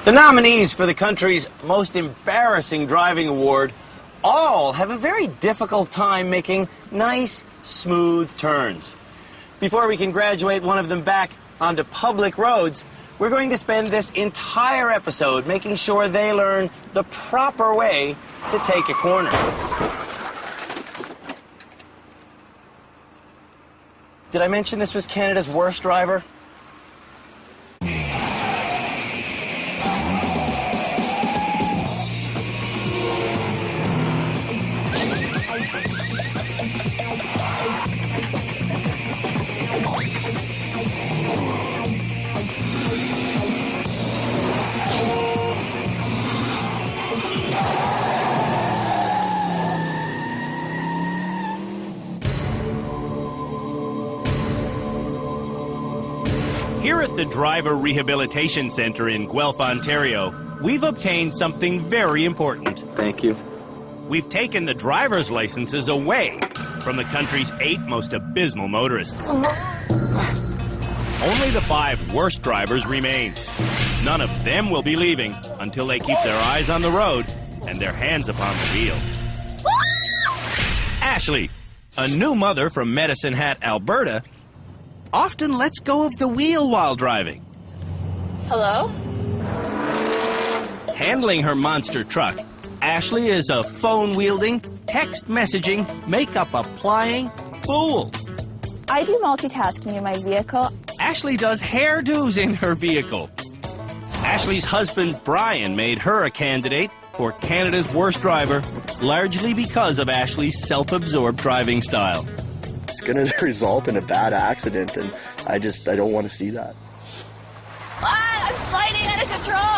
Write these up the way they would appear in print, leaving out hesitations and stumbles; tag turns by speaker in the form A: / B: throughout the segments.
A: The nominees for the country's most embarrassing driving award all have a very difficult time making nice, smooth turns. Before we can graduate one of them back onto public roads, we're going to spend this entire episode making sure they learn the proper way to take a corner. Did I mention this was Canada's worst driver?
B: Here at the Driver Rehabilitation Center in Guelph, Ontario, we've obtained something very important.
A: Thank you.
B: We've taken the driver's licenses away from the country's 8 most abysmal motorists. Only the 5 worst drivers remain. None of them will be leaving until they keep their eyes on the road and their hands upon the wheel. Ashley, a new mother from Medicine Hat, Alberta, often lets go of the wheel while driving.
C: Hello?
B: Handling her monster truck, Ashley is a phone-wielding, text-messaging, makeup-applying fool.
C: I do multitasking in my vehicle.
B: Ashley does hairdos in her vehicle. Ashley's husband, Brian, made her a candidate for Canada's worst driver, largely because of Ashley's self-absorbed driving style.
D: It's going to result in a bad accident, and I don't want to see that.
C: I'm sliding out of control!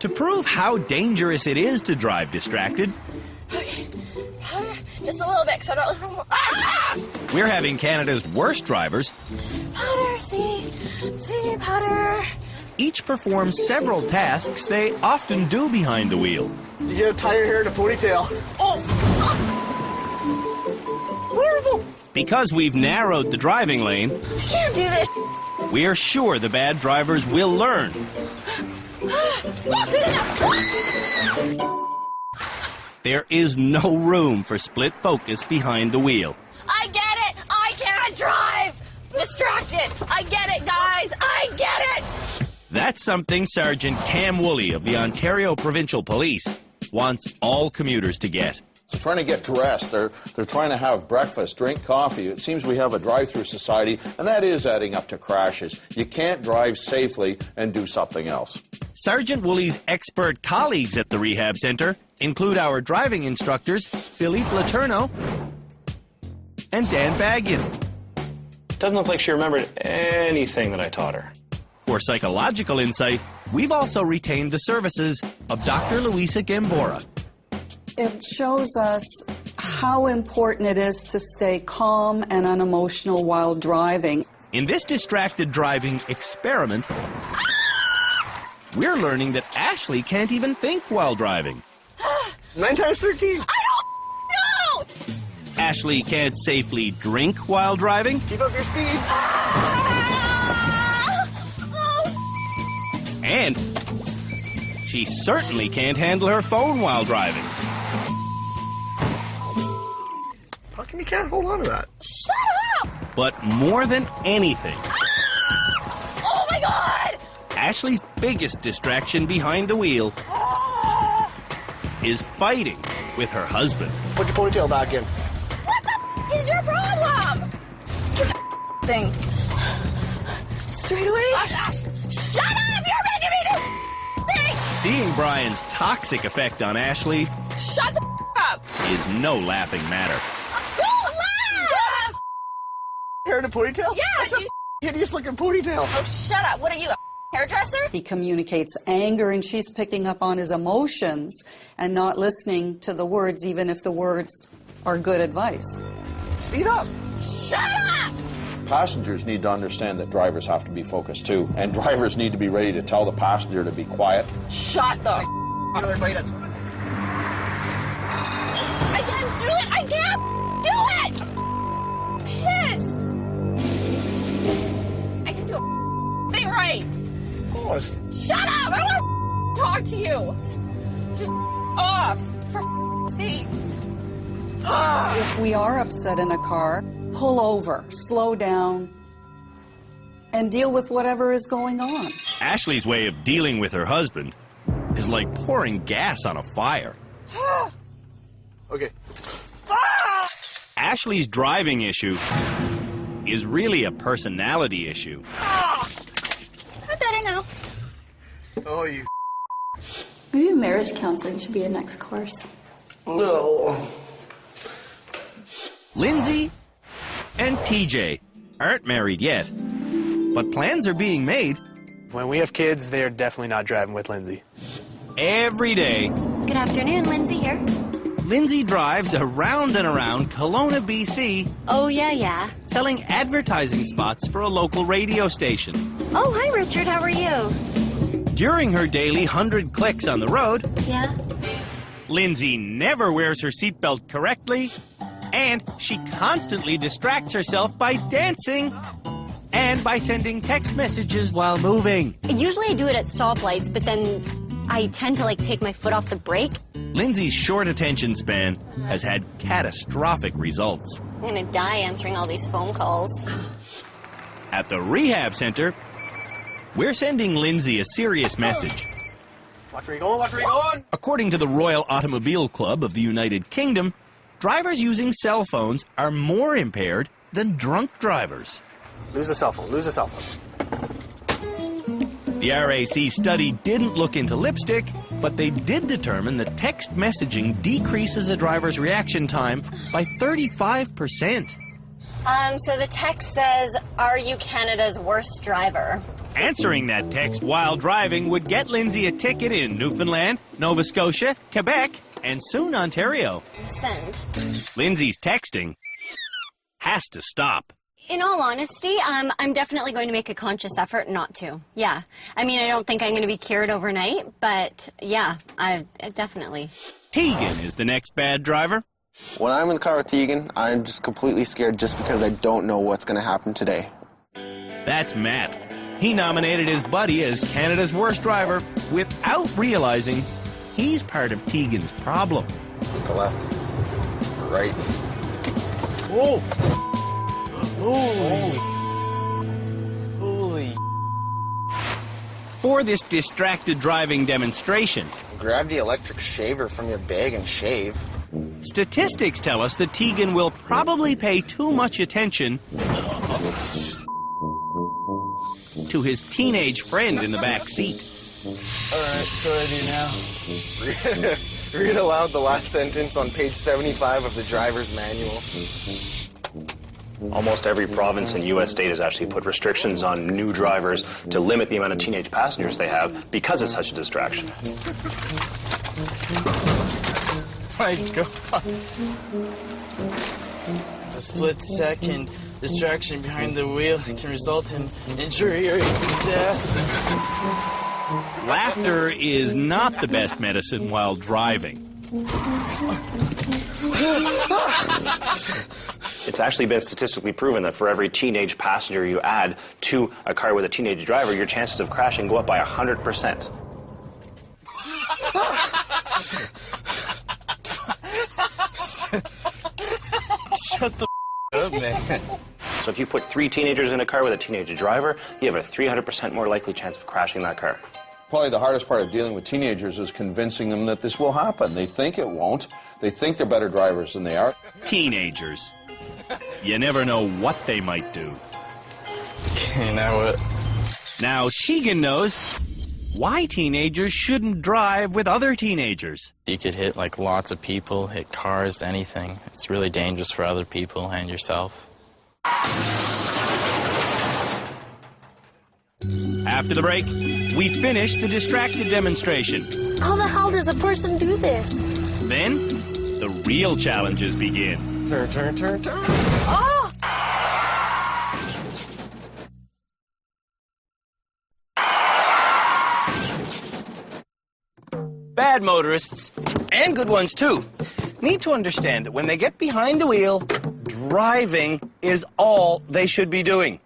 B: To prove how dangerous it is to drive distracted,
C: Okay, powder, just a little bit, so I don't... Ah!
B: we're having Canada's worst drivers
C: Powder, see, powder.
B: each perform several tasks they often do behind the wheel.
D: You get a tire hair in a ponytail.
C: Oh! Horrible!
B: Because we've narrowed the driving lane,
C: I can't do this.
B: we're sure the bad drivers will learn. There is no room for split focus behind the wheel.
C: I get it! I can't drive! Distracted! I get it, guys! I get it!
B: That's something Sergeant Cam Woolley of the Ontario Provincial Police wants all commuters to get.
E: They're trying to get dressed. They're trying to have breakfast, drink coffee. It seems we have a drive-through society, and that is adding up to crashes. You can't drive safely and do something else.
B: Sergeant Woolley's expert colleagues at the rehab center include our driving instructors, Philippe Letourneau and Dan Baggian.
F: Doesn't look like she remembered anything that I taught her.
B: For psychological insight, we've also retained the services of Dr. Luisa Gambora.
G: It shows us how important it is to stay calm and unemotional while driving.
B: In this distracted driving experiment, we're learning that Ashley can't even think while driving.
D: 9 times 13.
C: I don't know!
B: Ashley can't safely drink while driving.
D: Keep up your speed.
B: And she certainly can't handle her phone while driving.
D: How come you can't hold on to that?
C: Shut up!
B: But more than anything,
C: Oh my God!
B: Ashley's biggest distraction behind the wheel is fighting with her husband.
D: Put your ponytail back in.
C: What the is your problem? Get the thing. Straight away? Shut up! You're making me do thing!
B: Seeing Brian's toxic effect on Ashley
C: Shut the up!
B: is no laughing matter.
C: Don't laugh!
D: Hair in a ponytail?
C: Yeah,
D: That's a hideous looking ponytail.
C: Oh, shut up. What are you, a hairdresser?
G: He communicates anger, and she's picking up on his emotions and not listening to the words, even if the words are good advice.
D: Speed up.
C: Shut up!
E: Passengers need to understand that drivers have to be focused too, and drivers need to be ready to tell the passenger to be quiet.
C: Shut the
D: Another bite it.
C: I can't do it! I can't do it! Piss! I can do a thing right.
H: almost.
C: Shut up! I don't want to talk to you. Just off, for sakes.
G: If we are upset in a car, pull over, slow down, and deal with whatever is going on.
B: Ashley's way of dealing with her husband is like pouring gas on a fire.
H: Okay.
B: Ashley's driving issue is really a personality issue.
C: I'm better now.
H: Oh, you.
I: Maybe marriage counseling should be a next course.
H: No.
B: Lindsay and TJ aren't married yet, but plans are being made.
J: When we have kids, they're definitely not driving with Lindsay.
B: Every day,
C: Good afternoon, Lindsay here.
B: Lindsay drives around and around Kelowna, BC,
C: Oh, yeah.
B: selling advertising spots for a local radio station.
C: Oh, hi, Richard. How are you?
B: During her daily 100 clicks on the road,
C: Yeah.
B: Lindsay never wears her seatbelt correctly, and she constantly distracts herself by dancing and by sending text messages while moving.
K: Usually I do it at stoplights, but then I tend to take my foot off the brake.
B: Lindsay's short attention span has had catastrophic results.
K: I'm gonna die answering all these phone calls.
B: At the rehab center, we're sending Lindsay a serious message.
J: Watch where you're going, watch where you're going!
B: According to the Royal Automobile Club of the United Kingdom, drivers using cell phones are more impaired than drunk drivers.
J: Lose the cell phone, lose the cell phone.
B: The RAC study didn't look into lipstick, but they did determine that text messaging decreases a driver's reaction time by 35%.
K: So the text says, "Are you Canada's worst driver?"
B: Answering that text while driving would get Lindsay a ticket in Newfoundland, Nova Scotia, Quebec, and soon Ontario.
K: Send.
B: Lindsay's texting has to stop.
K: In all honesty, I'm definitely going to make a conscious effort not to. Yeah. I mean, I don't think I'm going to be cured overnight, but yeah, I definitely.
B: Tegan is the next bad driver.
L: When I'm in the car with Tegan, I'm just completely scared just because I don't know what's going to happen today.
B: That's Matt. He nominated his buddy as Canada's worst driver without realizing he's part of Tegan's problem.
L: To left. Right.
H: Whoa. Holy.
B: For this distracted driving demonstration,
L: Grab the electric shaver from your bag and shave.
B: statistics tell us that Tegan will probably pay too much attention to his teenage friend in the back seat.
H: Alright, so what do I do now?
L: Read aloud the last sentence on page 75 of the driver's manual.
F: Almost every province in U.S. state has actually put restrictions on new drivers to limit the amount of teenage passengers they have because it's such a distraction.
H: My God. The split-second distraction behind the wheel can result in injury or death.
B: Laughter is not the best medicine while driving.
F: It's actually been statistically proven that for every teenage passenger you add to a car with a teenage driver, your chances of crashing go up by 100%.
H: Shut the up, man.
F: So if you put 3 teenagers in a car with a teenage driver, you have a 300% more likely chance of crashing that car.
E: Probably the hardest part of dealing with teenagers is convincing them that this will happen. They think it won't. They think they're better drivers than they are.
B: Teenagers. You never know what they might do.
H: Okay, now what?
B: Now, Tegan knows why teenagers shouldn't drive with other teenagers.
M: You could hit lots of people, hit cars, anything. It's really dangerous for other people and yourself.
B: After the break, we finish the distracted demonstration.
I: How the hell does a person do this?
B: Then, the real challenges begin.
H: Turn.
I: Oh!
A: Bad motorists, and good ones too, need to understand that when they get behind the wheel, driving is all they should be doing.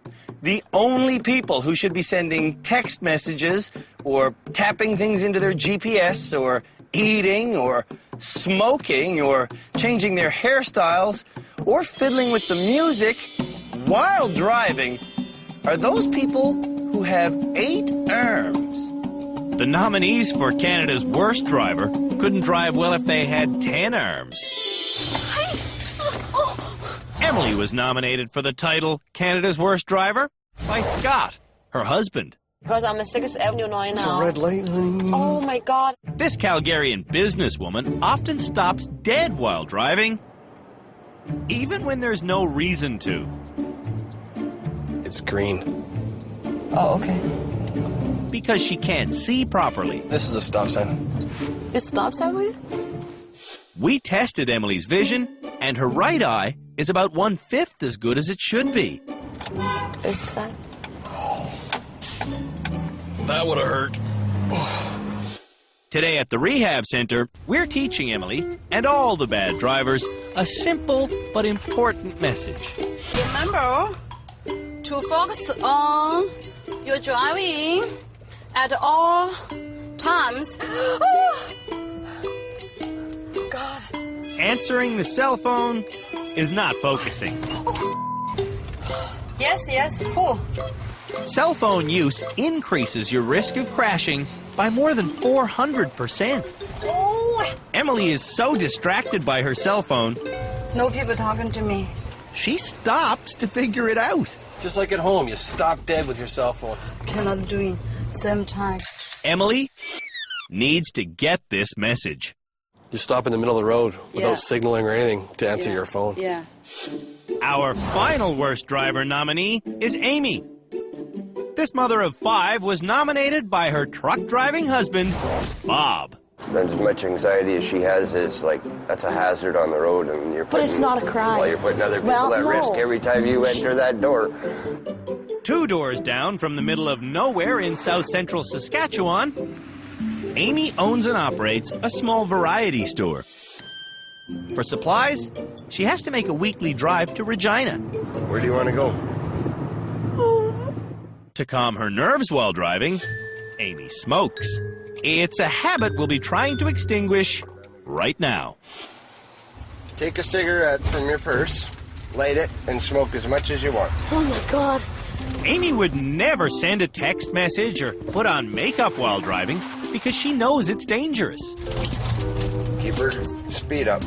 A: The only people who should be sending text messages or tapping things into their GPS or eating or smoking or changing their hairstyles or fiddling with the music while driving are those people who have 8 arms.
B: The nominees for Canada's worst driver couldn't drive well if they had 10 arms. Emily was nominated for the title Canada's Worst Driver by Scott, her husband.
N: Because I'm a 6th Avenue now.
L: It's a red light, honey.
N: Oh, my God.
B: This Calgarian businesswoman often stops dead while driving, even when there's no reason to.
L: It's green.
N: Oh, okay.
B: Because she can't see properly.
L: This is a stop sign.
N: It stops that way?
B: We tested Emily's vision, and her right eye is about 1/5 as good as it should be.
N: This side.
L: That would have hurt.
B: Today at the rehab center, we're teaching Emily and all the bad drivers a simple but important message.
C: Remember to focus on your driving at all times. God.
B: Answering the cell phone is not focusing.
C: Yes, cool.
B: Cell phone use increases your risk of crashing by more than 400%.
C: Oh.
B: Emily is so distracted by her cell phone,
C: No people talking to me.
B: she stops to figure it out.
L: Just like at home, you stop dead with your cell phone.
C: Cannot doing same time.
B: Emily needs to get this message.
L: You stop in the middle of the road without
G: Yeah.
L: signaling or anything to answer your phone.
G: Yeah.
B: Our final worst driver nominee is Amy. This mother of 5 was nominated by her truck driving husband, Bob.
O: As much anxiety as she has is like, that's a hazard on the road, and you're
N: But
O: putting,
N: it's not a crime.
O: well, you're putting other people
N: Well,
O: at
N: no.
O: risk every time you enter that door.
B: 2 doors down from the middle of nowhere in south central Saskatchewan, Amy owns and operates a small variety store. For supplies, she has to make a weekly drive to Regina.
O: Where do you want to go?
B: To calm her nerves while driving, Amy smokes. It's a habit we'll be trying to extinguish right now.
L: Take a cigarette from your purse, light it, and smoke as much as you want.
N: Oh, my God.
B: Amy would never send a text message or put on makeup while driving because she knows it's dangerous.
L: Keep her speed up.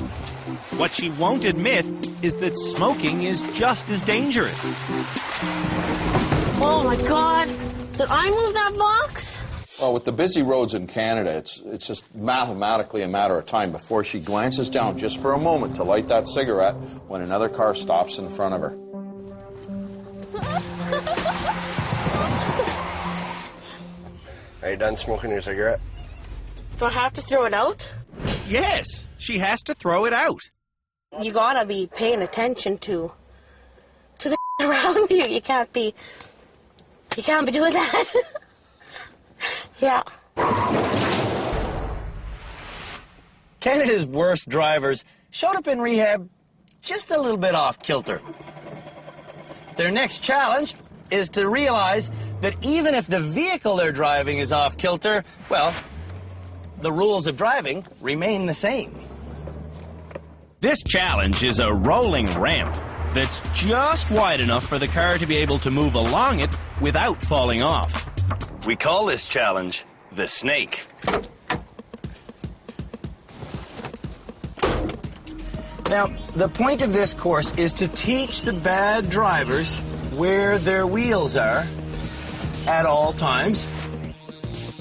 B: What she won't admit is that smoking is just as dangerous.
N: Oh, my God. Did I move that box?
E: Well, with the busy roads in Canada, it's just mathematically a matter of time before she glances down just for a moment to light that cigarette when another car stops in front of her.
L: Are you done smoking your cigarette?
N: Do I have to throw it out?
B: Yes, she has to throw it out.
N: You gotta be paying attention to the around you. You can't be doing that. Yeah.
A: Canada's worst drivers showed up in rehab just a little bit off kilter. Their next challenge is to realize that even if the vehicle they're driving is off kilter, well, the rules of driving remain the same.
B: This challenge is a rolling ramp that's just wide enough for the car to be able to move along it without falling off.
A: We call this challenge the snake. Now, the point of this course is to teach the bad drivers where their wheels are at all times.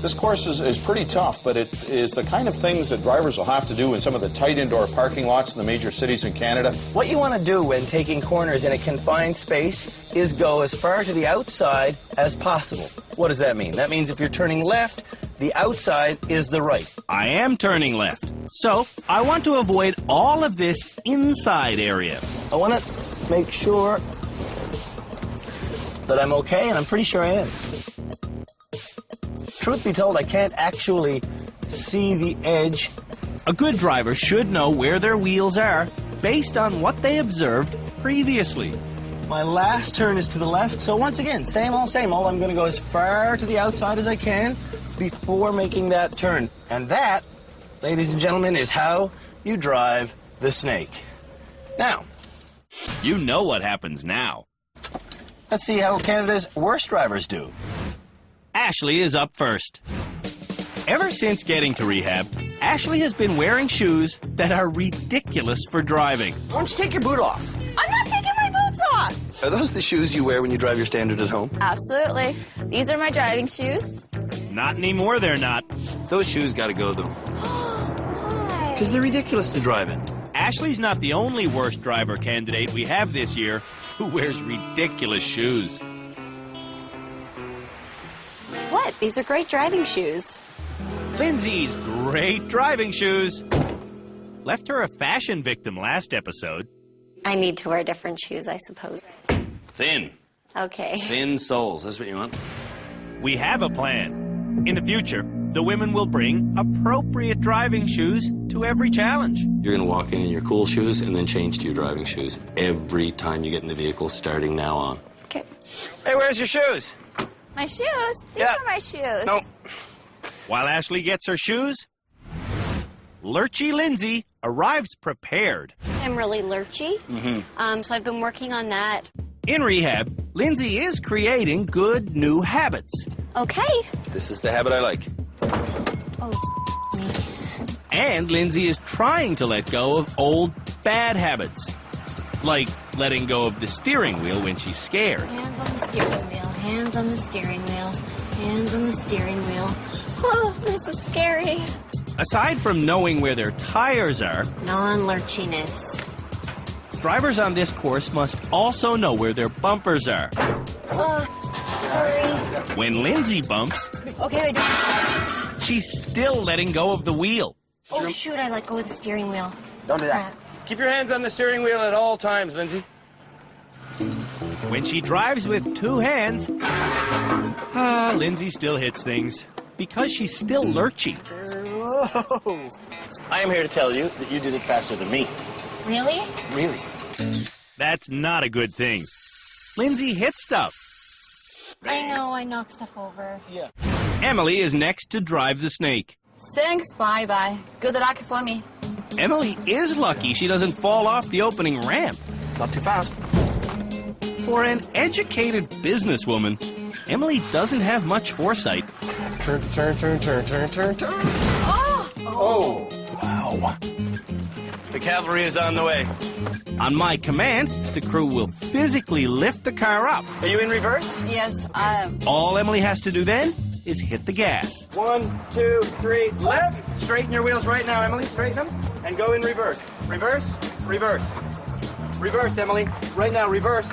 E: This course is pretty tough, but it is the kind of things that drivers will have to do in some of the tight indoor parking lots in the major cities in Canada.
A: What you want to do when taking corners in a confined space is go as far to the outside as possible. What does that mean? That means if you're turning left, the outside is the right.
B: I am turning left, so I want to avoid all of this inside area.
A: I want to make sure that I'm okay, and I'm pretty sure I am. Truth be told, I can't actually see the edge.
B: A good driver should know where their wheels are based on what they observed previously.
A: My last turn is to the left, so once again, same old, same old. I'm going to go as far to the outside as I can before making that turn. And that, ladies and gentlemen, is how you drive the snake. Now,
B: you know what happens now.
A: Let's see how Canada's worst drivers do.
B: Ashley is up first. Ever since getting to rehab, Ashley has been wearing shoes that are ridiculous for driving.
A: Why don't you take your boot off?
C: I'm not taking my boots off.
D: Are those the shoes you wear when you drive your Standard at home?
C: Absolutely. These are my driving shoes.
B: Not anymore, they're not.
A: Those shoes gotta go, though.
C: Why?
A: Because they're ridiculous to drive in.
B: Ashley's not the only worst driver candidate we have this year who wears ridiculous shoes.
K: What? These are great driving shoes.
B: Lindsay's great driving shoes left her a fashion victim last episode.
K: I need to wear different shoes, I suppose.
A: Thin.
K: Okay.
A: Thin soles. That's what you want.
B: We have a plan. In the future, the women will bring appropriate driving shoes to every challenge.
A: You're going to walk in your cool shoes and then change to your driving shoes every time you get in the vehicle starting now on.
K: Okay.
A: Hey, where's your shoes?
C: My shoes? These are my shoes.
A: No.
B: While Ashley gets her shoes, Lurchy Lindsay arrives prepared.
K: I'm really lurchy, so I've been working on that.
B: In rehab, Lindsay is creating good new habits.
K: Okay.
A: This is the habit I like.
K: Oh,
B: And Lindsay is trying to let go of old bad habits, like letting go of the steering wheel when she's scared.
K: Hands on the steering wheel, hands on the steering wheel, hands on the steering wheel. Oh, this is scary.
B: Aside from knowing where their tires are,
K: Non-lurchiness.
B: drivers on this course must also know where their bumpers are.
K: Oh, sorry.
B: When Lindsay bumps,
K: Okay, wait.
B: she's still letting go of the wheel.
K: Oh, shoot, I let go of the steering wheel.
A: Don't do that. Keep your hands on the steering wheel at all times, Lindsay.
B: When she drives with two hands, Lindsay still hits things because she's still lurchy.
A: Whoa.
L: I am here to tell you that you did it faster than me.
K: Really?
L: Really?
B: That's not a good thing. Lindsay hit stuff.
K: I know, I knock stuff over.
L: Yeah.
B: Emily is next to drive the snake.
I: Thanks, bye-bye. Good luck for me.
B: Emily is lucky she doesn't fall off the opening ramp.
J: Not too fast.
B: For an educated businesswoman, Emily doesn't have much foresight.
J: Turn.
L: Oh! Wow. The cavalry is on the way.
B: On my command, the crew will physically lift the car up.
A: Are you in reverse?
I: Yes, I am.
B: All Emily has to do then is hit the gas.
A: 1, 2, 3, left. Straighten your wheels right now, Emily. Straighten them. And go in reverse. Reverse. Reverse. Reverse, Emily. Right now, reverse.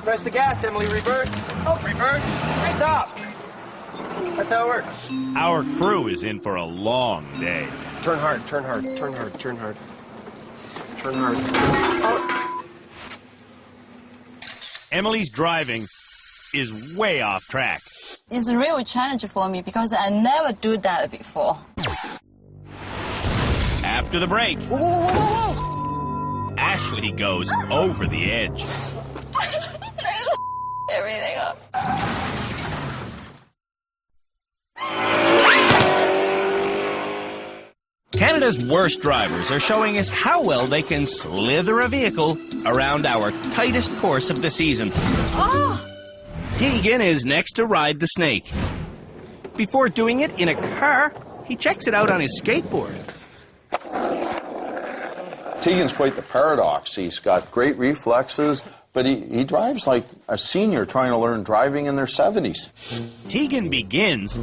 A: Press the gas, Emily. Reverse. Oh, reverse. Stop. That's how it works.
B: Our crew is in for a long day.
J: Turn hard. Turn hard.
B: Emily's driving is way off track.
I: It's a real challenge for me because I never do that before.
B: After the break, Ashley goes over the edge.
I: Everything up.
B: Canada's worst drivers are showing us how well they can slither a vehicle around our tightest course of the season. Tegan is next to ride the snake. Before doing it in a car, he checks it out on his skateboard.
E: Tegan's quite the paradox. He's got great reflexes, but he drives like a senior trying to learn driving in their 70s.
B: Tegan begins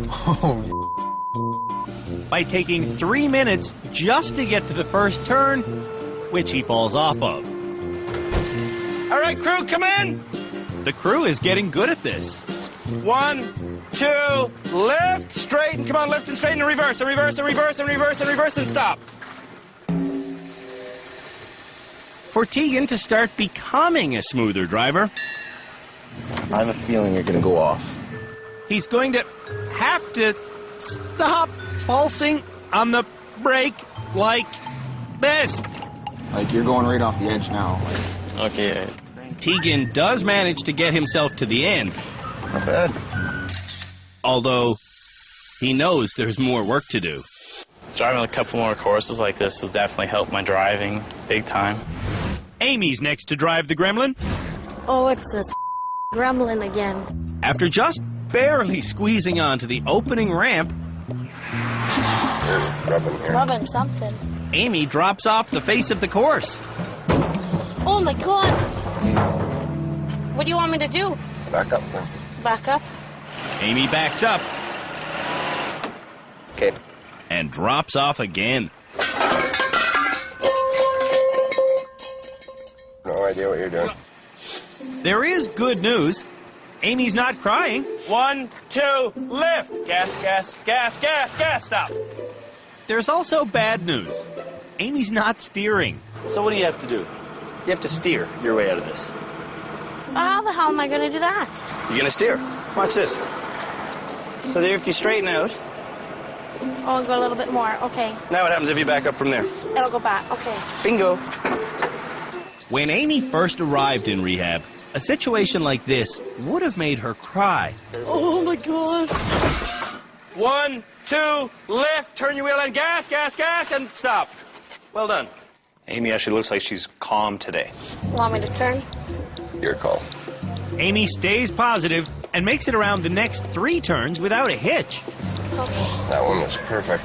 B: by taking 3 minutes just to get to the first turn, which he falls off of.
A: All right, crew, come in.
B: The crew is getting good at this.
A: 1, 2, lift, straighten. Come on, lift and straighten and reverse, and reverse, and reverse, and reverse, and reverse, and stop.
B: For Tegan to start becoming a smoother driver,
L: I have a feeling you're going to go off.
B: he's going to have to stop pulsing on the brake like this.
L: Like, you're going right off the edge now. Okay.
B: Tegan does manage to get himself to the end.
L: Not bad.
B: Although, he knows there's more work to do.
M: Driving a couple more courses like this will definitely help my driving big time.
B: Amy's next to drive the Gremlin.
N: Oh, it's this gremlin again.
B: After just barely squeezing onto the opening ramp,
N: Rubbing something.
B: Amy drops off the face of the course.
N: Oh my God. What do you want me to do?
L: Back up then.
N: Back up?
B: Amy backs up.
L: Okay.
B: And drops off again.
L: No idea what you're doing.
B: There is good news. Amy's not crying.
A: 1, 2, lift. Gas, gas, gas, gas, gas, stop.
B: There's also bad news. Amy's not steering.
A: So what do you have to do? You have to steer your way out of this.
N: How the hell am I going to do that?
A: You're going to steer. Watch this. So there, if you straighten out.
N: Oh, go a little bit more. Okay.
A: Now what happens if you back up from there?
N: It'll go back. Okay.
A: Bingo.
B: When Amy first arrived in rehab, a situation like this would have made her cry.
N: Oh my God.
A: 1, 2, lift. Turn your wheel and gas, gas, gas, and stop. Well done.
F: Amy actually looks like she's calm today.
N: Want me to turn?
L: Your call.
B: Amy stays positive and makes it around the next 3 turns without a hitch.
N: Okay.
L: That one was perfect.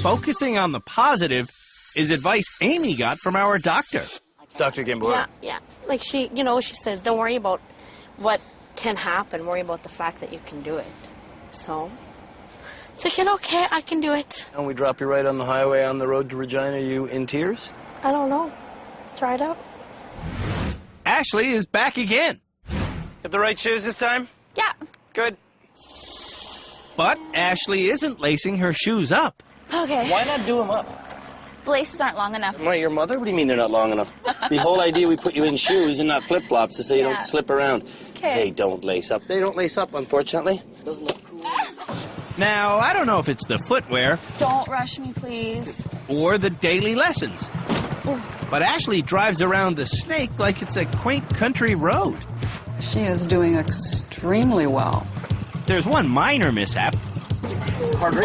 B: Focusing on the positive is advice Amy got from our doctor.
A: Dr. Gamboa.
N: Yeah. Like she says, don't worry about what can happen. Worry about the fact that you can do it. So, thinking, okay, I can do it.
J: And we drop you right on the highway on the road to Regina. Are you in tears?
N: I don't know. Try it out.
B: Ashley is back again.
A: Got the right shoes this time?
C: Yeah.
A: Good.
B: But Ashley isn't lacing her shoes up.
C: Okay.
A: Why not do them up?
C: The laces aren't long enough.
A: Am I your mother? What do you mean they're not long enough? The whole idea we put you in shoes and not flip-flops to so you don't slip around.
C: Okay.
A: They don't lace up. They don't lace up, unfortunately. Doesn't look cool.
B: Now, I don't know if it's the footwear
C: Don't rush me, please.
B: or the daily lessons, but Ashley drives around the snake like it's a quaint country road.
G: She is doing extremely well.
B: There's one minor mishap.
L: Harder.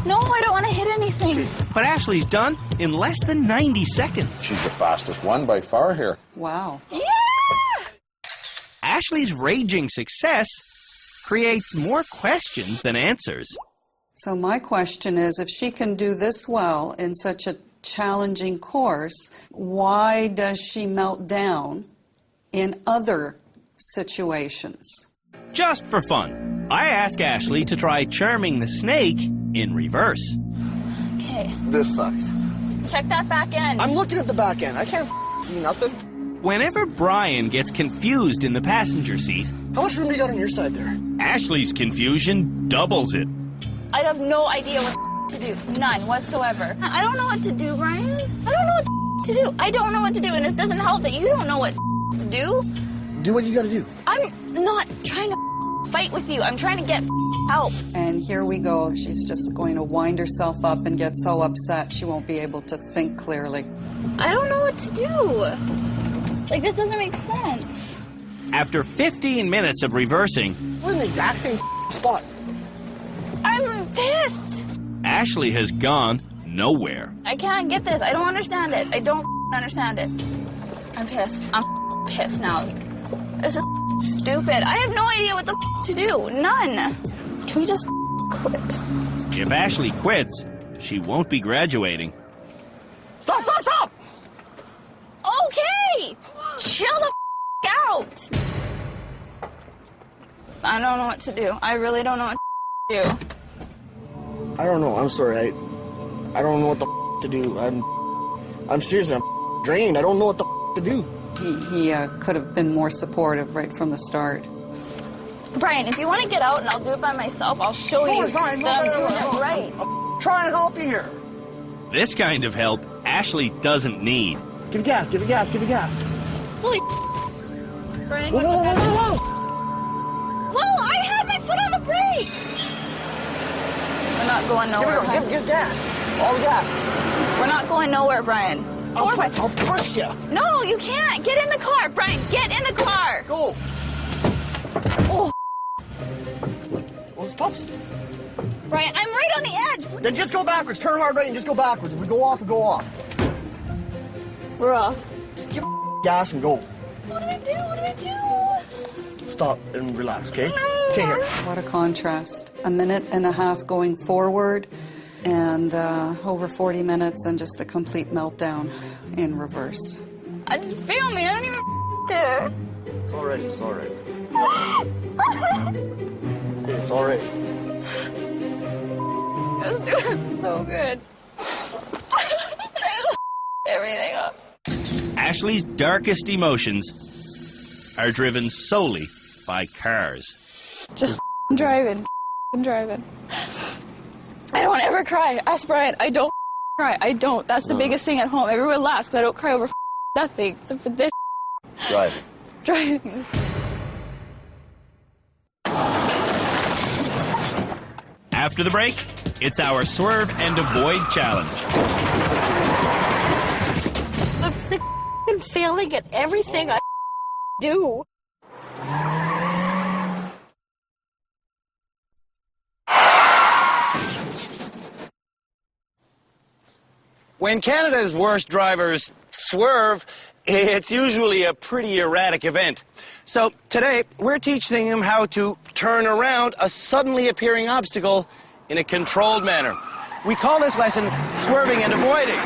C: No, I don't want to hit anything.
B: But Ashley's done in less than 90 seconds.
E: She's the fastest one by far here.
G: Wow.
C: Yeah!
B: Ashley's raging success creates more questions than answers.
G: So my question is, if she can do this well in such a challenging course, why does she melt down in other situations?
B: Just for fun, I ask Ashley to try charming the snake in reverse.
C: Okay.
L: This sucks.
C: Check that back end.
L: I'm looking at the back end. I can't see nothing.
B: Whenever Brian gets confused in the passenger seat,
L: How much room do you got on your side there?
B: Ashley's confusion doubles it.
C: I have no idea what to do. None whatsoever. I don't know what to do, Brian. I don't know what to do. I don't know what to do, and it doesn't help that you don't know what to do.
L: Do what you gotta do.
C: I'm not trying to fight with you. I'm trying to get help.
G: And here we go. She's just going to wind herself up and get so upset she won't be able to think clearly.
C: I don't know what to do. Like, this doesn't make sense.
B: After 15 minutes of reversing,
L: We're in the exact same spot.
C: I'm pissed.
B: Ashley has gone nowhere.
C: I can't get this. I don't understand it. I don't understand it. I'm pissed. I'm pissed now. This is stupid. I have no idea what the to do. None. Can we just quit?
B: If Ashley quits, she won't be graduating.
L: Stop, stop, stop!
C: Okay! Chill the out! I don't know what to do. I really don't know what to do.
L: I don't know. I'm sorry. I don't know what the to do. I'm serious. I'm drained. I don't know what the to do.
G: He could have been more supportive right from the start.
C: Brian, if you want to get out and I'll do it by myself, I'll show you
L: it's fine.
C: that I'm doing it right.
L: I'm trying to help you here.
B: This kind of help Ashley doesn't need.
L: Give it gas. Give it gas. Give it gas.
C: Holy Brian,
L: Whoa, whoa, whoa, whoa, whoa.
C: Whoa, I had my foot on the brake! We're not going nowhere.
L: Give gas. All the gas.
C: We're not going nowhere, Brian. 4-way.
L: I'll push you.
C: No, you can't. Get in the car, Brian. Get in the car.
L: Go.
C: Oh,
L: Well, stop.
C: Brian, I'm right on the edge.
L: Then just go backwards. Turn hard right and just go backwards. If we go off, we go off.
C: We're off.
L: Just give gas and go.
C: What do we do? What do we do?
L: Stop and relax, okay? Okay, here.
G: What a contrast. A minute and a half going forward and over 40 minutes and just a complete meltdown in reverse.
C: I just feel me. I don't even care.
L: It's all right. It's all right. It's all right.
C: It's doing so good. Everything up.
B: Ashley's darkest emotions are driven solely by cars.
C: Just driving. Driving. I don't ever cry. Ask Brian. I don't cry. I don't. That's the biggest thing at home. Everyone laughs because I don't cry over nothing except for this.
D: Driving.
C: Driving.
B: After the break, it's our swerve and avoid challenge.
N: I'm sick of failing at everything I do.
A: When Canada's worst drivers swerve, it's usually a pretty erratic event. So today, we're teaching them how to turn around a suddenly appearing obstacle in a controlled manner. We call this lesson swerving and avoiding.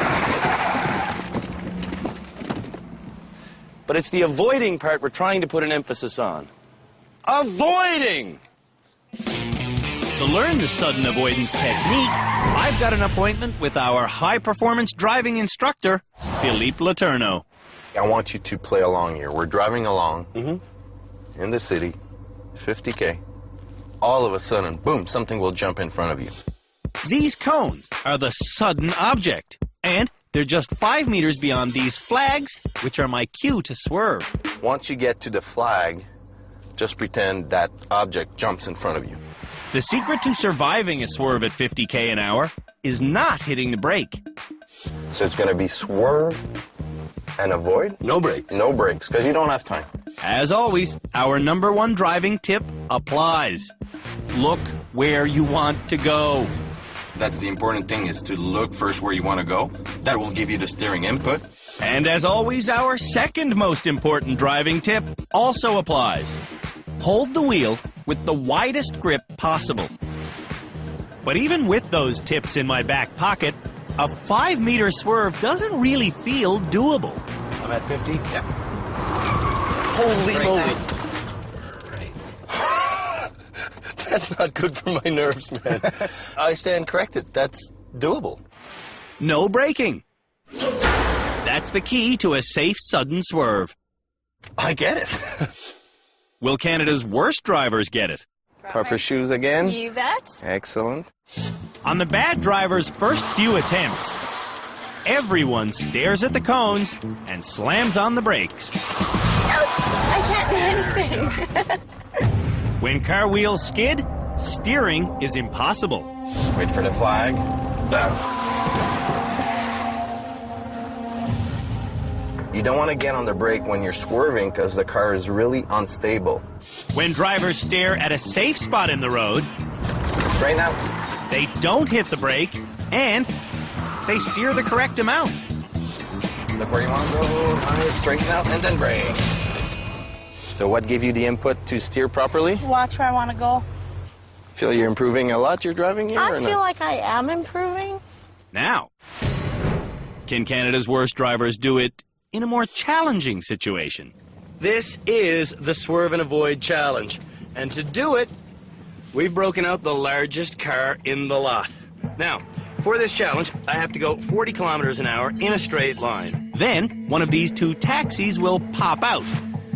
A: But it's the avoiding part we're trying to put an emphasis on. Avoiding!
B: To learn the sudden avoidance technique, I've got an appointment with our high-performance driving instructor, Philippe Letourneau.
P: I want you to play along here. We're driving along in the city, 50K. All of a sudden, boom, something will jump in front of you.
B: These cones are the sudden object, and they're just 5 meters beyond these flags, which are my cue to swerve.
P: Once you get to the flag, just pretend that object jumps in front of you.
B: The secret to surviving a swerve at 50K an hour is not hitting the brake.
P: So it's going to be swerve and avoid?
D: No brakes.
P: No brakes, because you don't have time.
B: As always, our #1 driving tip applies. Look where you want to go.
P: That's the important thing, is to look first where you want to go. That will give you the steering input.
B: And as always, our second most important driving tip also applies. Hold the wheel with the widest grip possible. But even with those tips in my back pocket, a 5-meter swerve doesn't really feel doable.
D: I'm at 50? Yep.
L: Holy moly. That's not good for my nerves, man. I stand corrected. That's doable.
B: No braking. That's the key to a safe, sudden swerve.
L: I get it.
B: Will Canada's worst drivers get it?
J: Proper shoes again.
C: You bet.
J: Excellent.
B: On the bad driver's first few attempts, everyone stares at the cones and slams on the brakes.
N: I can't do anything.
B: When car wheels skid, steering is impossible.
P: Wait for the flag. You don't want to get on the brake when you're swerving because the car is really unstable.
B: When drivers stare at a safe spot in the road,
P: Right now,
B: they don't hit the brake and they steer the correct amount.
P: look where you want to go. Nice, straighten out, and then brake. So what gave you the input to steer properly?
N: Watch where I want to go.
P: Feel you're improving a lot, you're driving here,
N: I
P: or
N: feel
P: not?
N: like I am improving.
B: Now, can Canada's worst drivers do it in a more challenging situation?
J: This is the Swerve and Avoid Challenge. And to do it, we've broken out the largest car in the lot. Now, for this challenge, I have to go 40 kilometers an hour in a straight line.
B: Then, one of these 2 taxis will pop out.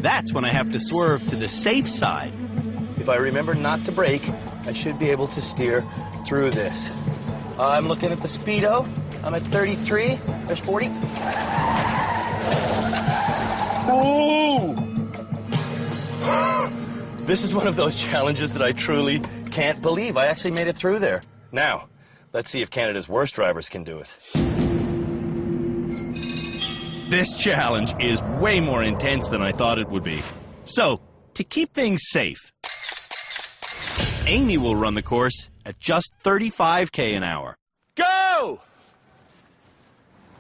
B: That's when I have to swerve to the safe side.
A: If I remember not to brake, I should be able to steer through this. I'm looking at the speedo. I'm at 33. There's 40. Ooh! This is one of those challenges that I truly can't believe. I actually made it through there. Now, let's see if Canada's worst drivers can do it.
B: This challenge is way more intense than I thought it would be. So, to keep things safe, Amy will run the course at just 35k an hour. Go!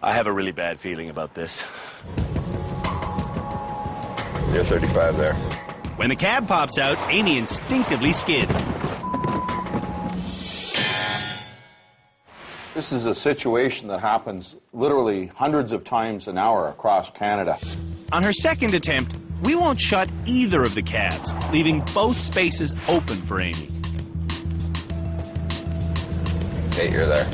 B: I have a really bad feeling about this.
O: You're 35 there.
B: When the cab pops out, Amy instinctively skids.
E: This is a situation that happens literally hundreds of times an hour across Canada.
B: On her second attempt, we won't shut either of the cabs, leaving both spaces open for Amy.
O: Hey, you're there.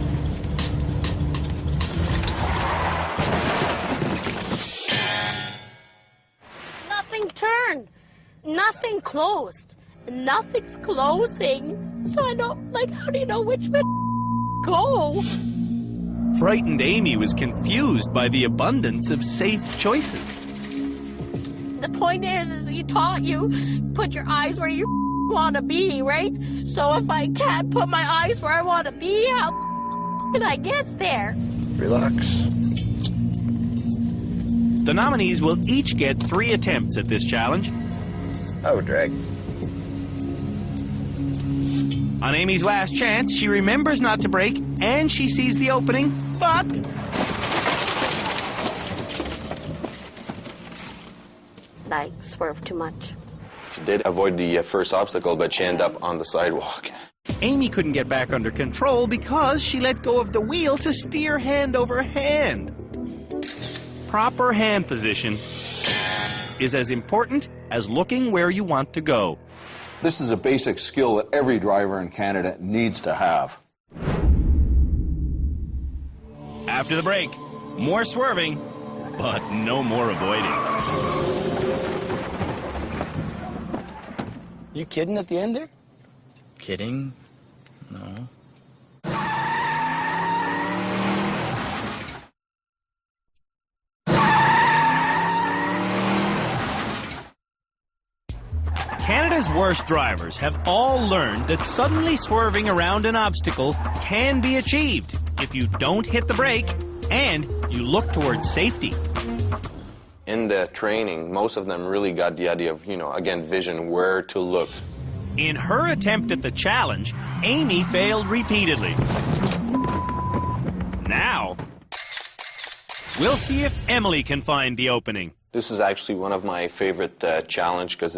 N: Nothing turned. Nothing closed. Nothing's closing. So I don't, like, how do you know which way to go?
B: Frightened Amy was confused by the abundance of safe choices.
N: The point is you taught you put your eyes where you want to be, right? So if I can't put my eyes where I want to be, how can I get there?
O: Relax.
B: The nominees will each get 3 attempts at this challenge.
O: I would drag.
B: On Amy's last chance, she remembers not to brake, and she sees the opening, but...
N: I swerved too much.
P: She did avoid the first obstacle, but she ended up on the sidewalk.
B: Amy couldn't get back under control because she let go of the wheel to steer hand over hand. Proper hand position is as important as looking where you want to go.
E: This is a basic skill that every driver in Canada needs to have.
B: After the break, more swerving, but no more avoiding.
L: You kidding at the end there?
H: Kidding? No.
B: Canada's worst drivers have all learned that suddenly swerving around an obstacle can be achieved if you don't hit the brake and you look towards safety.
P: In the training, most of them really got the idea of, again, vision, where to look.
B: In her attempt at the challenge, Amy failed repeatedly. Now, we'll see if Emily can find the opening.
P: This is actually one of my favorite challenge because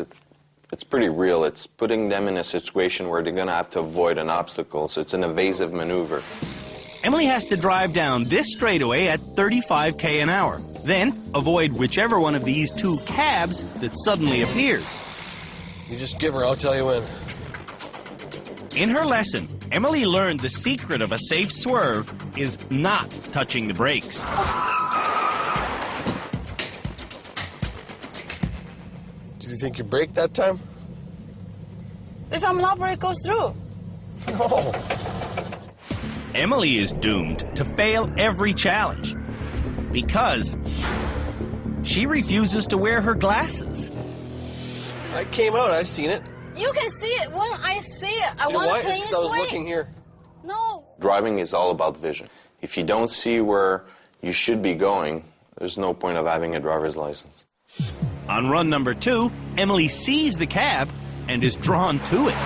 P: it's pretty real. It's putting them in a situation where they're going to have to avoid an obstacle, so it's an evasive maneuver.
B: Emily has to drive down this straightaway at 35k an hour, then avoid whichever one of these 2 cabs that suddenly appears.
L: You just give her, I'll tell you when.
B: In her lesson, Emily learned the secret of a safe swerve is not touching the brakes.
L: Did you think you braked that time?
C: If I'm not brake, it goes through.
L: No.
B: Emily is doomed to fail every challenge because she refuses to wear her glasses.
L: I came out, I've seen it.
C: You can see it. When I see it, I want to
L: I was looking here.
C: No.
P: Driving is all about vision. If you don't see where you should be going, there's no point of having a driver's license.
B: On run number 2, Emily sees the cab and is drawn to it.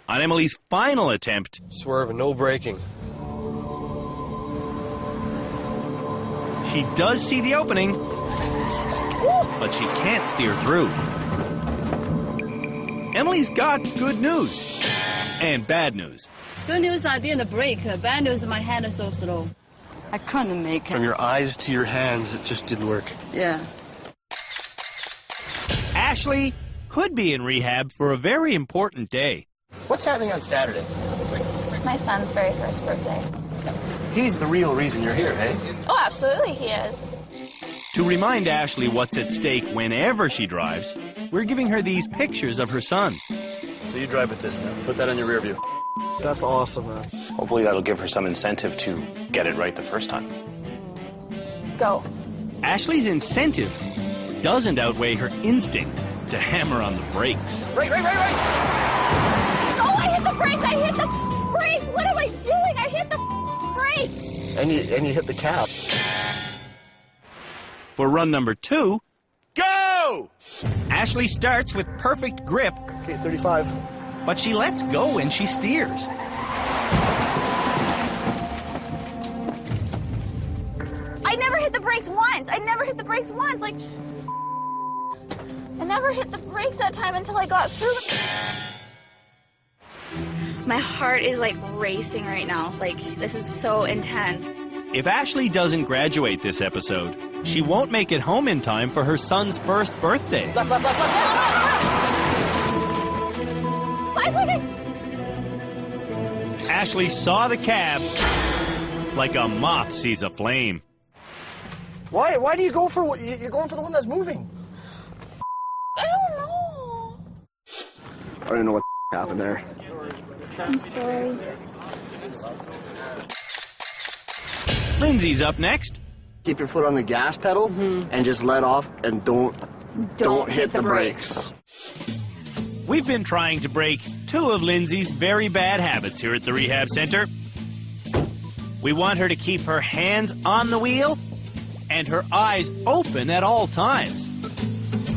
B: On Emily's final attempt...
L: Swerving, no braking.
B: She does see the opening, but she can't steer through. Emily's got good news and bad news.
C: Good news, I didn't brake. Bad news, my hand is so slow. I couldn't make it.
L: From your eyes to your hands, it just didn't work.
C: Yeah.
B: Ashley could be in rehab for a very important day.
L: What's happening on Saturday?
C: It's my son's very first birthday.
L: He's the real reason you're here, hey?
C: Oh, absolutely he is.
B: To remind Ashley what's at stake whenever she drives, we're giving her these pictures of her son.
L: So you drive with this now. Put that on your rear view. That's awesome, man.
F: Hopefully that'll give her some incentive to get it right the first time.
C: Go.
B: Ashley's incentive doesn't outweigh her instinct to hammer on the brakes.
L: Right!
C: Oh, I hit the brakes! I hit the brakes! What am I doing? I hit the brakes!
N: brakes!
L: And you hit the cap.
B: For run number 2, go! Ashley starts with perfect grip.
L: Okay, 35.
B: But she lets go and she steers.
C: I never hit the brakes once. I never hit the brakes once. Like, I never hit the brakes that time until I got through. My heart is like racing right now. Like, this is so intense.
B: If Ashley doesn't graduate this episode, she won't make it home in time for her son's first birthday.
C: Left, left, left, left, left. 5 seconds.
B: Ashley saw the cab like a moth sees a flame.
L: Why do you go for you're going for the one that's moving?
C: I don't know.
L: I don't know what happened there.
C: I'm sorry.
B: Lindsay's up next.
L: Keep your foot on the gas pedal and just let off and don't hit the brakes.
B: We've been trying to break 2 of Lindsay's very bad habits here at the rehab center. We want her to keep her hands on the wheel and her eyes open at all times.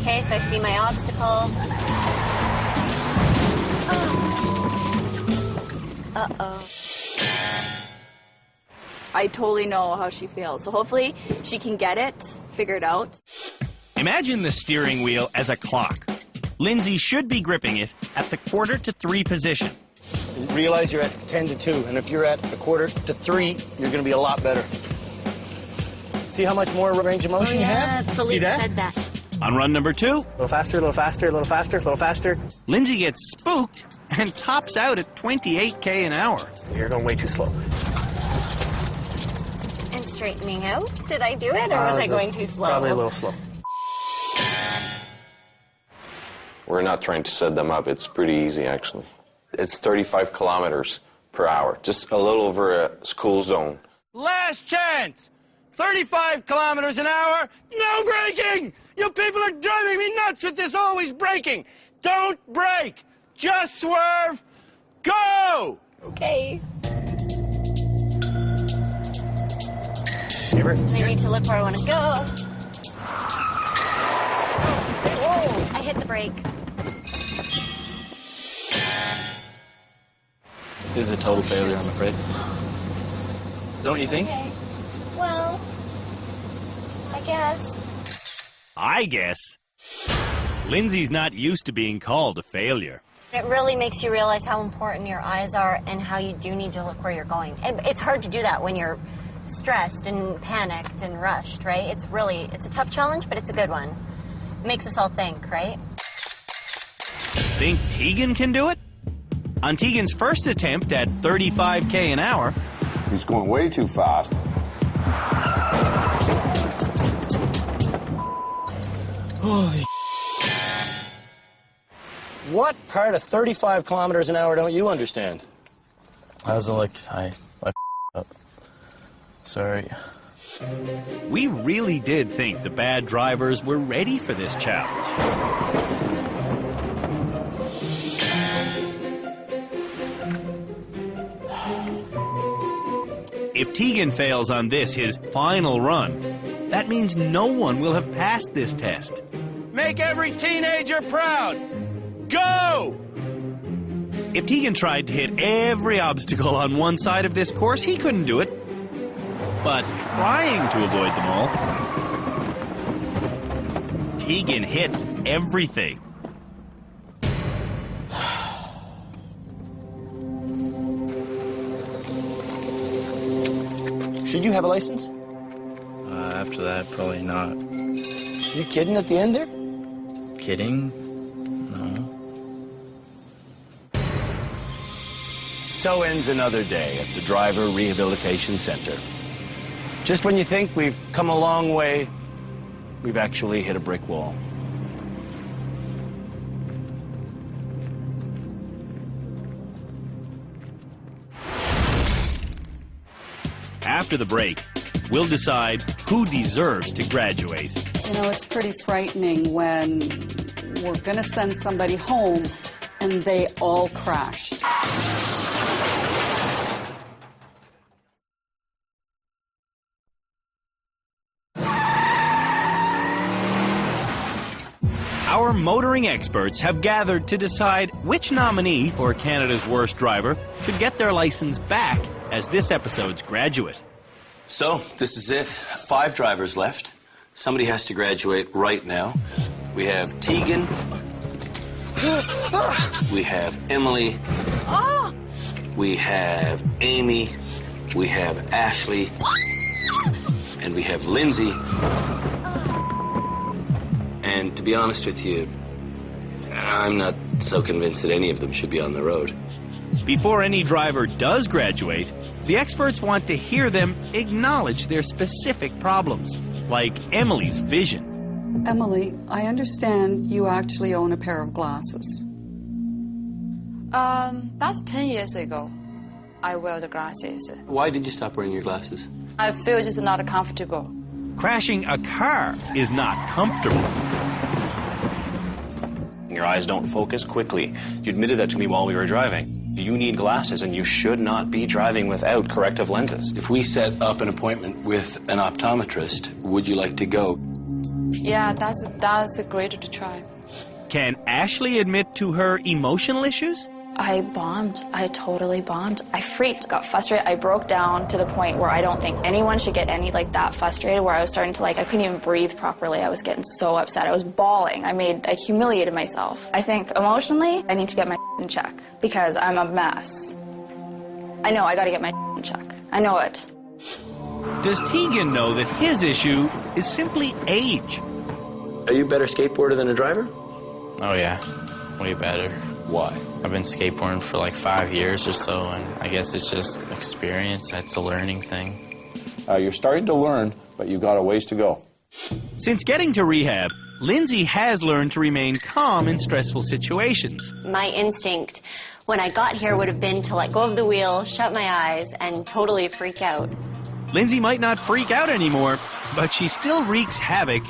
K: Okay, so I see my obstacle. Uh-oh.
C: I totally know how she feels. So hopefully she can get it figured out.
B: Imagine the steering wheel as a clock. Lindsay should be gripping it at the 2:45 position.
A: Realize you're at 10 to 2, and if you're at a 2:45 to 3, you're going to be a lot better. See how much more range of motion you have? See that?
K: Said that.
B: On run number 2,
A: A little faster, a little faster, a little faster, a little faster.
B: Lindsay gets spooked and tops out at 28 an hour.
A: You're going way too slow.
K: And straightening out. Did I do it, or was I going too slow?
A: Probably a little slow.
P: We're not trying to set them up. It's pretty easy, actually. It's 35 kilometers per hour, just a little over a school zone.
J: Last chance! 35 kilometers an hour, no braking! You people are driving me nuts with this always braking! Don't brake! Just swerve! Go!
K: Okay.
A: Favorite?
K: I need to look where I want to go. I hit the brake.
M: This is a total failure, I'm afraid.
A: Don't you think?
K: Okay. Well, I
B: guess. Lindsay's not used to being called a failure.
K: It really makes you realize how important your eyes are and how you do need to look where you're going. And it's hard to do that when you're stressed and panicked and rushed, right? It's a tough challenge, but it's a good one. It makes us all think, right?
B: Think Tegan can do it? On Tegan's first attempt at 35 an hour,
E: He's going way too fast.
A: Holy. What part of 35 kilometers an hour don't you understand?
M: I up. Sorry.
B: we really did think the bad drivers were ready for this challenge. If Tegan fails on this, his final run, that means no one will have passed this test.
J: Make every teenager proud! Go!
B: If Tegan tried to hit every obstacle on one side of this course, he couldn't do it. But trying to avoid them all, Tegan hits everything.
A: Should you have a license?
M: After that, probably not.
A: You kidding at the end there?
M: Kidding? No.
J: So ends another day at the Driver Rehabilitation Center. Just when you think we've come a long way, we've actually hit a brick wall.
B: After the break, we'll decide who deserves to graduate.
G: You know, it's pretty frightening when we're going to send somebody home and they all crashed.
B: Our motoring experts have gathered to decide which nominee for Canada's worst driver should get their license back as this episode's graduate.
J: So, this is it. 5 drivers left. Somebody has to graduate right now. We have Tegan. We have Emily. We have Amy. We have Ashley. And we have Lindsay. And to be honest with you, I'm not so convinced that any of them should be on the road.
B: Before any driver does graduate, the experts want to hear them acknowledge their specific problems, like Emily's vision.
G: Emily, I understand you actually own a pair of glasses.
Q: That's 10 years ago. I wear the glasses.
J: Why did you stop wearing your glasses?
Q: I feel just not comfortable.
B: Crashing a car is not comfortable.
F: Your eyes don't focus quickly. You admitted that to me while we were driving. You need glasses, and you should not be driving without corrective lenses.
J: If we set up an appointment with an optometrist, would you like to go?
Q: Yeah, that's great to try.
B: Can Ashley admit to her emotional issues?
C: I bombed. I totally bombed. I freaked, got frustrated. I broke down to the point where I don't think anyone should get that frustrated, where I was starting to I couldn't even breathe properly. I was getting so upset. I was bawling. I humiliated myself. I think emotionally, I need to get my in check because I'm a mess. I know I got to get my in check. I know it.
B: Does Tegan know that his issue is simply age?
J: Are you a better skateboarder than a driver?
M: Oh, yeah. Way better.
J: Why?
M: I've been skateboarding for like 5 years or so, and I guess it's just experience. It's a learning thing.
E: You're starting to learn, but you've got a ways to go.
B: Since getting to rehab, Lindsay has learned to remain calm in stressful situations.
K: My instinct when I got here would have been to let go of the wheel, shut my eyes, and totally freak out.
B: Lindsay might not freak out anymore, but she still wreaks havoc.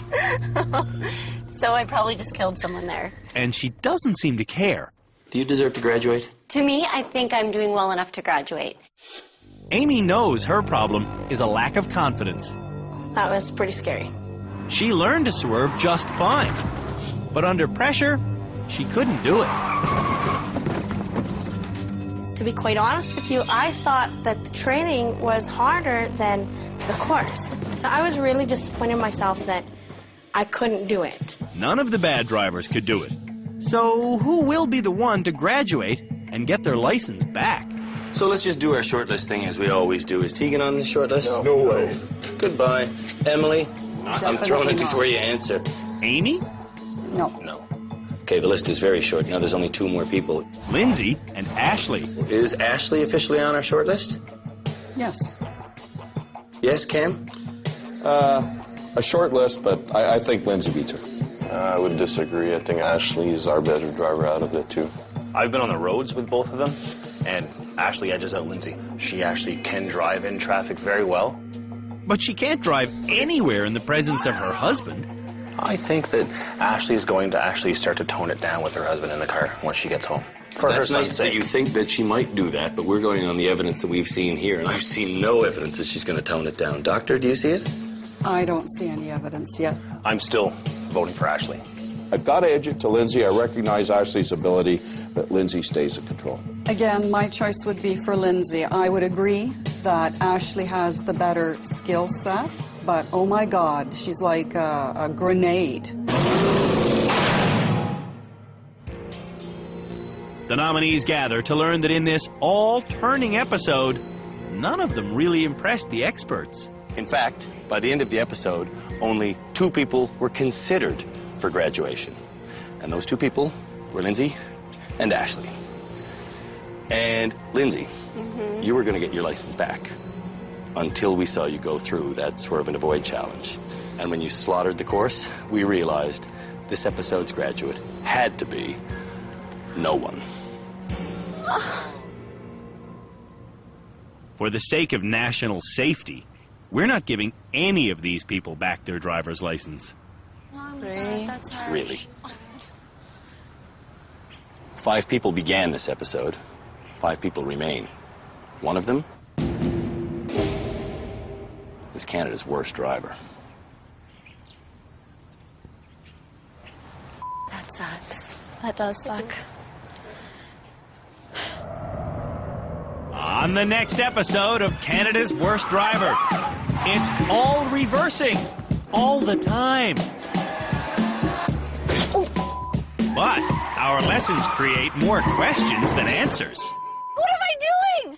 K: So I probably just killed someone there.
B: And she doesn't seem to care.
J: Do you deserve to graduate?
K: To me, I think I'm doing well enough to graduate.
B: Amy knows her problem is a lack of confidence.
N: That was pretty scary.
B: She learned to swerve just fine, but under pressure, she couldn't do it.
N: To be quite honest with you, I thought that the training was harder than the course. I was really disappointed in myself that I couldn't do it.
B: None of the bad drivers could do it. So who will be the one to graduate and get their license back?
J: So let's just do our shortlist thing as we always do. Is Tegan on the shortlist?
L: No way.
J: Goodbye. Emily? I'm throwing it before you answer.
B: Amy?
G: No.
J: No. Okay, the list is very short. Now there's only 2 more people.
B: Lindsay and Ashley.
J: Is Ashley officially on our shortlist?
G: Yes.
J: Yes, Cam?
E: A short list, but I think Lindsay beats her.
P: I would disagree. I think Ashley is our better driver out of the 2.
F: I've been on the roads with both of them, and Ashley edges out Lindsay. She actually can drive in traffic very well.
B: But she can't drive anywhere in the presence of her husband.
F: I think that Ashley's going to actually start to tone it down with her husband in the car once she gets home. For
J: That's
F: her
J: nice
F: son's
J: that
F: sake.
J: you think that she might do that, but we're going on the evidence that we've seen here, and I've seen no evidence that she's going to tone it down. Doctor, do you see it?
G: I don't see any evidence yet.
F: I'm still voting for Ashley.
E: I've got to edge it to Lindsay. I recognize Ashley's ability, but Lindsay stays in control.
G: Again, my choice would be for Lindsay. I would agree that Ashley has the better skill set, but oh my God, she's like a grenade.
B: The nominees gather to learn that in this all-turning episode, none of them really impressed the experts.
J: In fact, by the end of the episode, only 2 people were considered for graduation. And those 2 people were Lindsay and Ashley. And Lindsay, you were going to get your license back until we saw you go through that swerve and avoid challenge. And when you slaughtered the course, we realized this episode's graduate had to be no one.
B: For the sake of national safety, we're not giving any of these people back their driver's license.
J: Really? 5 people began this episode. 5 people remain. One of them is Canada's worst driver.
K: sucks.
C: That does suck.
B: On the next episode of Canada's Worst Driver, it's all reversing, all the time. But our lessons create more questions than answers.
C: What am I doing?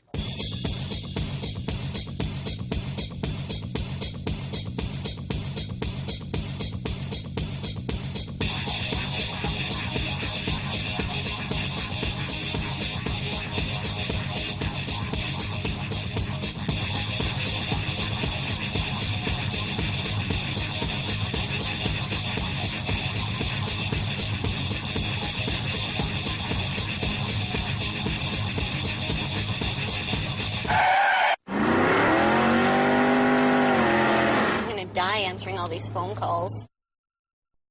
K: Die answering all these phone calls.